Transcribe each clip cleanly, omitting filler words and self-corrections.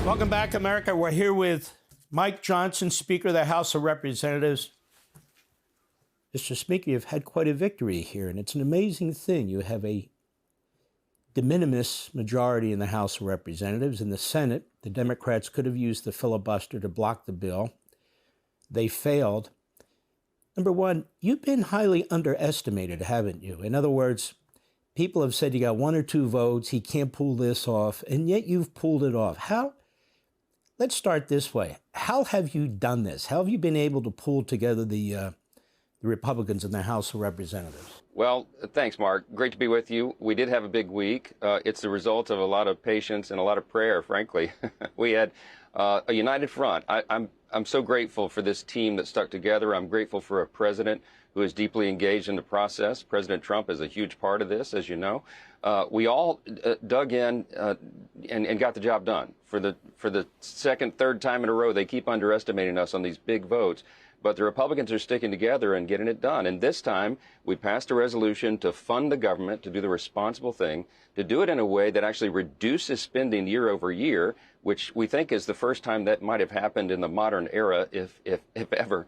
Welcome back, America. We're here with Mike Johnson, Speaker of the House of Representatives. Mr. Speaker, you've had quite a victory here, and it's an amazing thing. You have a de minimis majority in the House of Representatives. In the Senate, the Democrats could have used the filibuster to block the bill. They failed. Number one, you've been highly underestimated, haven't you? In other words, people have said you got one or two votes, he can't pull this off, and yet you've pulled it off. How? Let's start this way. How have you done this? How have you been able to pull together the Republicans in the House of Representatives? Well, thanks, Mark. Great to be with you. We did have a big week. It's the result of a lot of patience and a lot of prayer, frankly. We had a united front. I'm so grateful for this team that stuck together. I'm grateful for a president who is deeply engaged in the process. President Trump is a huge part of this, as you know. We all dug in and got the job done. For the second, third time in a row, they keep underestimating us on these big votes. But the Republicans are sticking together and getting it done. And this time, we passed a resolution to fund the government, to do the responsible thing, to do it in a way that actually reduces spending year over year, which we think is the first time that might have happened in the modern era, if ever.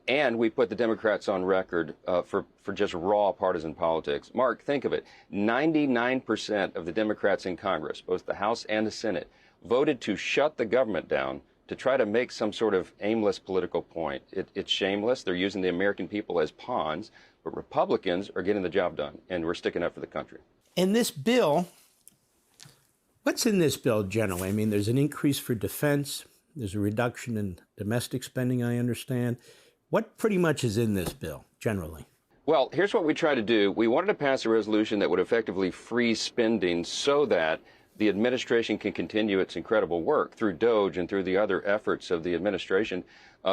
And we put the Democrats on record for just raw partisan politics. Mark, think of it. 99% of the Democrats in Congress, both the House and the Senate, voted to shut the government down to try to make some sort of aimless political point. It's shameless. They're using the American people as pawns, but Republicans are getting the job done, and we're sticking up for the country. And this bill, what's in this bill generally? I mean, there's an increase for defense. There's a reduction in domestic spending, I understand. What pretty much is in this bill, generally? Well, here's what we try to do. We wanted to pass a resolution that would effectively freeze spending so that the administration can continue its incredible work through DOGE and through the other efforts of the administration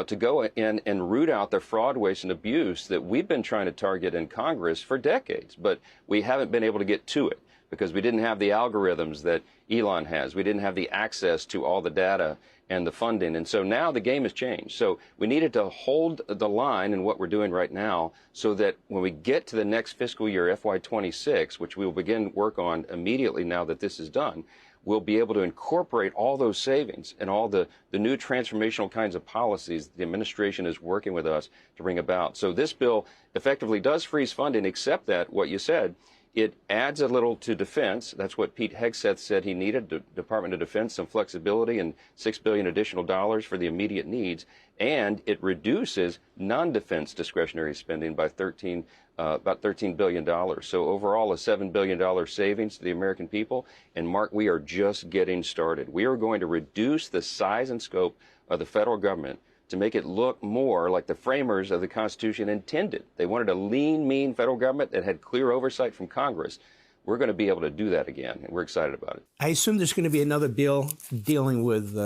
to go in and root out the fraud, waste, and abuse that we've been trying to target in Congress for decades. But we haven't been able to get to it because we didn't have the algorithms that Elon has. We didn't have the access to all the data and the funding. And so now the game has changed. So we needed to hold the line in what we're doing right now so that when we get to the next fiscal year, FY26, which we will begin work on immediately now that this is done, we'll be able to incorporate all those savings and all the new transformational kinds of policies the administration is working with us to bring about. So this bill effectively does freeze funding, except that what you said, it adds a little to defense. That's what Pete Hegseth said he needed, the Department of Defense, some flexibility and $6 billion additional dollars for the immediate needs. And it reduces non-defense discretionary spending by about $13 billion. So overall, a $7 billion savings to the American people. And Mark, we are just getting started. We are going to reduce the size and scope of the federal government to make it look more like the framers of the Constitution intended. They wanted a lean, mean federal government that had clear oversight from Congress. We're going to be able to do that again, and we're excited about it. I assume there's going to be another bill dealing with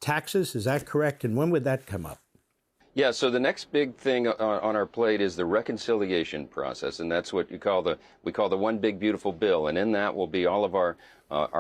taxes. Is that correct? And when would that come up? Yeah, so the next big thing on our plate is the reconciliation process, and that's what we call the one big beautiful bill. And in that will be all of our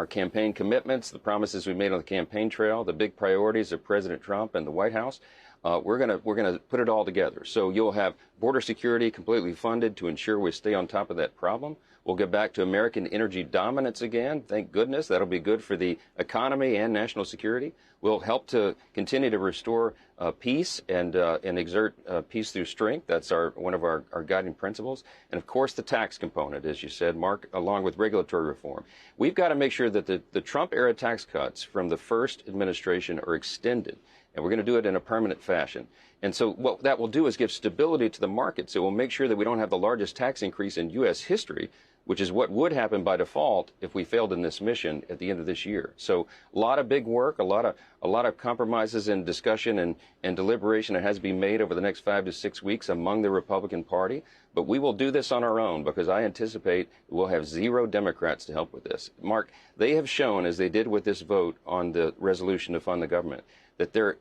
campaign commitments, the promises we made on the campaign trail, the big priorities of President Trump and the White House. We're gonna put it all together. So you'll have border security completely funded to ensure we stay on top of that problem. We'll get back to American energy dominance again. Thank goodness. That'll be good for the economy and national security. We'll help to continue to restore peace and exert peace through strength. That's one of our guiding principles. And of course, the tax component, as you said, Mark, along with regulatory reform. We've got to make sure that the Trump-era tax cuts from the first administration are extended. And we're going to do it in a permanent fashion. And so what that will do is give stability to the markets. It will make sure that we don't have the largest tax increase in U.S. history, which is what would happen by default if we failed in this mission at the end of this year. So a lot of big work, a lot of compromises and discussion and deliberation that has to be made over the next 5 to 6 weeks among the Republican Party. But we will do this on our own because I anticipate we'll have 0 Democrats to help with this. Mark, they have shown, as they did with this vote on the resolution to fund the government, that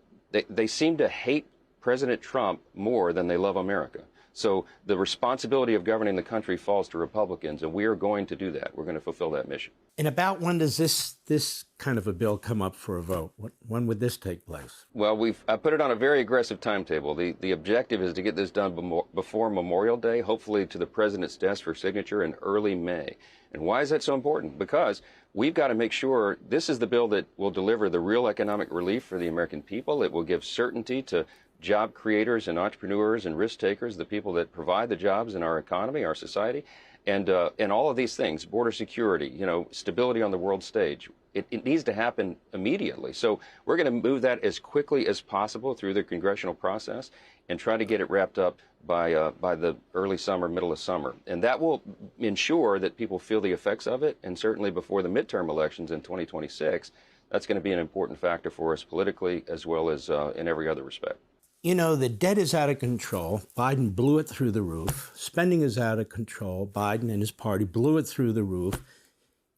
they seem to hate President Trump more than they love America. So the responsibility of governing the country falls to Republicans, and we are going to do that. We're going to fulfill that mission. And about when does this kind of a bill come up for a vote? When would this take place? Well, I put it on a very aggressive timetable. The objective is to get this done before Memorial Day, hopefully to the president's desk for signature in early May. And why is that so important? Because we've got to make sure this is the bill that will deliver the real economic relief for the American people. It will give certainty to job creators and entrepreneurs and risk takers, the people that provide the jobs in our economy, our society, and all of these things, border security, stability on the world stage. It needs to happen immediately. So we're going to move that as quickly as possible through the congressional process and try to get it wrapped up by the early summer, middle of summer. And that will ensure that people feel the effects of it. And certainly before the midterm elections in 2026, that's going to be an important factor for us politically as well as in every other respect. The debt is out of control. Biden blew it through the roof. Spending is out of control. Biden and his party blew it through the roof.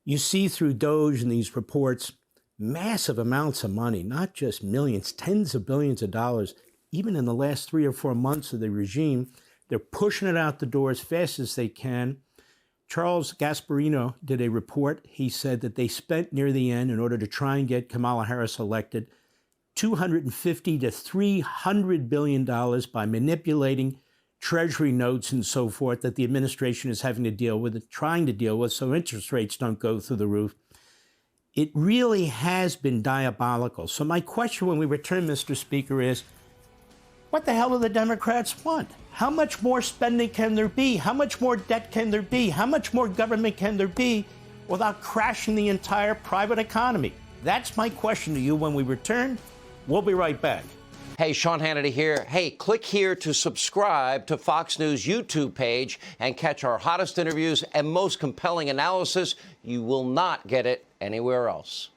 You see through Doge and these reports, massive amounts of money, not just millions, tens of billions of dollars. Even in the last 3 or 4 months of the regime, they're pushing it out the door as fast as they can. Charles Gasparino did a report. He said that they spent near the end, in order to try and get Kamala Harris elected, $250 to $300 billion by manipulating Treasury notes and so forth that the administration is having to deal with, trying to deal with, so interest rates don't go through the roof. It really has been diabolical. So my question when we return, Mr. Speaker, is what the hell do the Democrats want? How much more spending can there be? How much more debt can there be? How much more government can there be without crashing the entire private economy? That's my question to you when we return. We'll be right back. Hey, Sean Hannity here. Hey, click here to subscribe to Fox News YouTube page and catch our hottest interviews and most compelling analysis. You will not get it anywhere else.